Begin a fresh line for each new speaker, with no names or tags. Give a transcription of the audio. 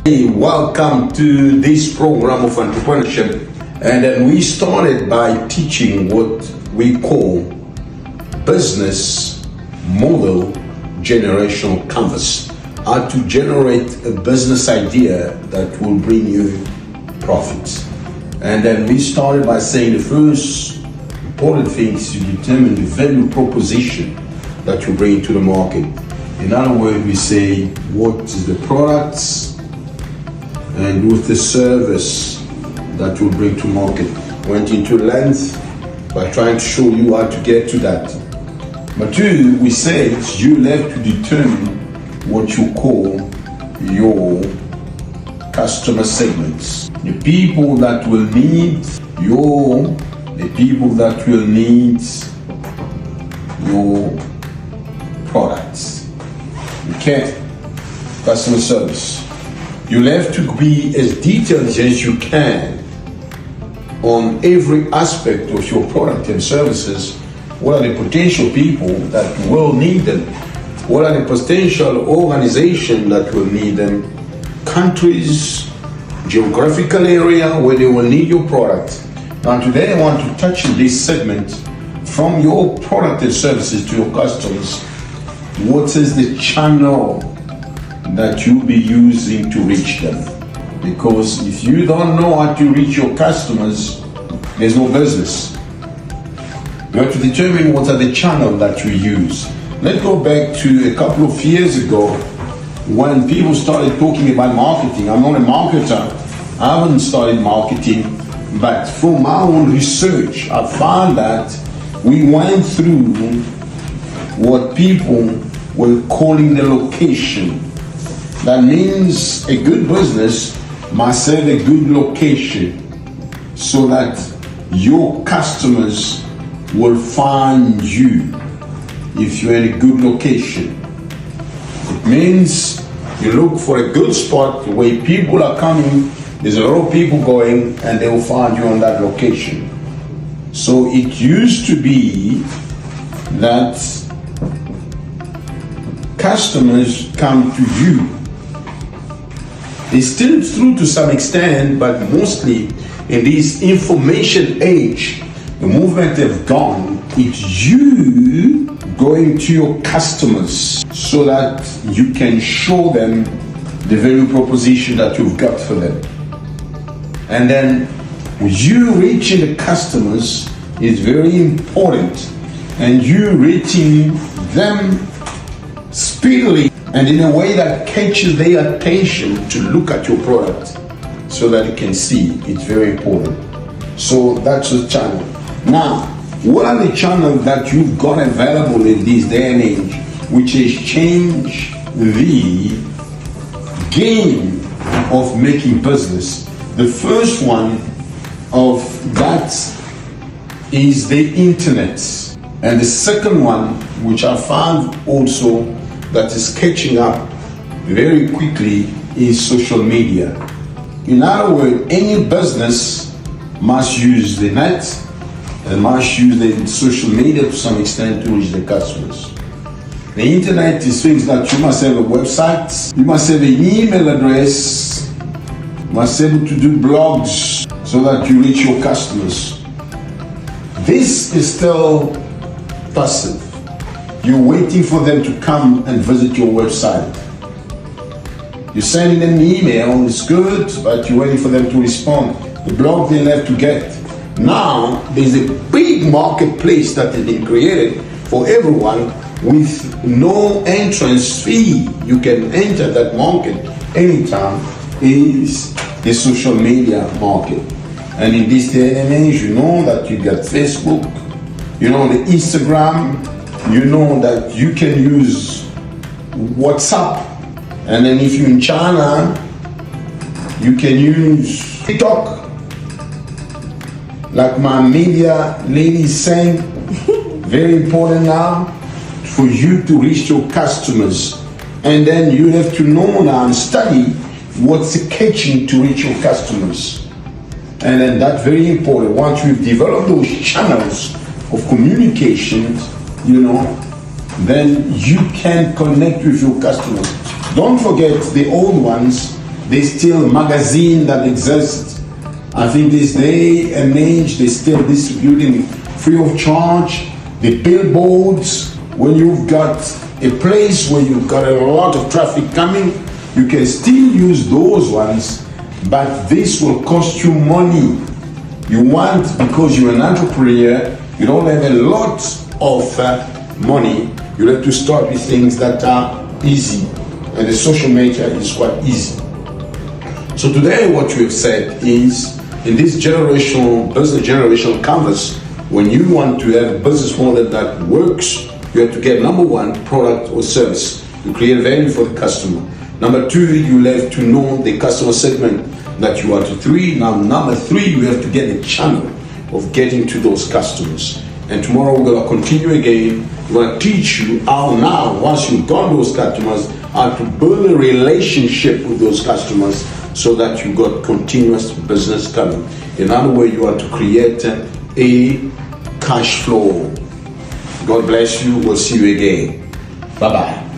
Hey, welcome to this program of entrepreneurship. And then we started by teaching what we call business model generational canvas. How to generate a business idea that will bring you profits. And then we started by saying the first important thing is to determine the value proposition that you bring to the market. In other words, we say what is the products and with the service that you bring to market. Went into length by trying to show you how to get to that. But two, we said you have to determine what you call your customer segments. The people that will need your products. Okay, customer service. You'll have to be as detailed as you can on every aspect of your product and services. What are the potential people that will need them? What are the potential organizations that will need them? Countries, geographical area where they will need your product. Now today I want to touch this segment from your product and services to your customers. What is the channel that you'll be using to reach them? Because if you don't know how to reach your customers, there's no business. You have to determine what are the channels that you use. Let's go back to a couple of years ago when people started talking about marketing. I'm not a marketer. I haven't started marketing, but from my own research, I found that we went through what people were calling the location. That means a good business must have a good location so that your customers will find you if you're in a good location. It means you look for a good spot where people are coming, there's a lot of people going, and they will find you on that location. So it used to be that customers come to you. It's still true to some extent, but mostly in this information age, the movement have gone, it's you going to your customers so that you can show them the value proposition that you've got for them. And then you reaching the customers is very important, and you reaching them speedily and in a way that catches their attention to look at your product so that you can see. It's very important. So that's the channel. Now, what are the channels that you've got available in this day and age which has changed the game of making business? The first one of that is the internet. And the second one, which I found also that is catching up very quickly, is social media. In other words, any business must use the net and must use the social media to some extent to reach the customers. The internet is things that you must have a website, you must have an email address, you must be able to do blogs so that you reach your customers. This is still passive. You're waiting for them to come and visit your website. You're sending them an email, it's good, but you're waiting for them to respond. The blog they'll have to get. Now, there's a big marketplace that has been created for everyone with no entrance fee. You can enter that market anytime. Is the social media market. And in this day and age, you know that you got Facebook, you know the Instagram, you know that you can use WhatsApp, and then if you're in China, you can use TikTok. Like my media lady is saying, very important now for you to reach your customers. And then you have to know now and study what's the catching to reach your customers. And then that's very important. Once you've developed those channels of communication, then you can connect with your customers. Don't forget the old ones There's still magazine that exists. I think this day and age, they're still distributing free of charge. The billboards, when you've got a place where you've got a lot of traffic coming, you can still use those ones, but this will cost you money. You want, because you're an entrepreneur, you don't have a lot of money, you have to start with things that are easy, and the social media is quite easy. So today what we have said is, in this business generational canvas, when you want to have a business model that works, you have to get number one, product or service. You create value for the customer. Number two, you have to know the customer segment that you want to three. Now, number three, you have to get a channel of getting to those customers. And tomorrow we're gonna continue again. We're gonna teach you how now, once you've got those customers, how to build a relationship with those customers so that you got continuous business coming. In other words, you are to create a cash flow. God bless you. We'll see you again. Bye-bye.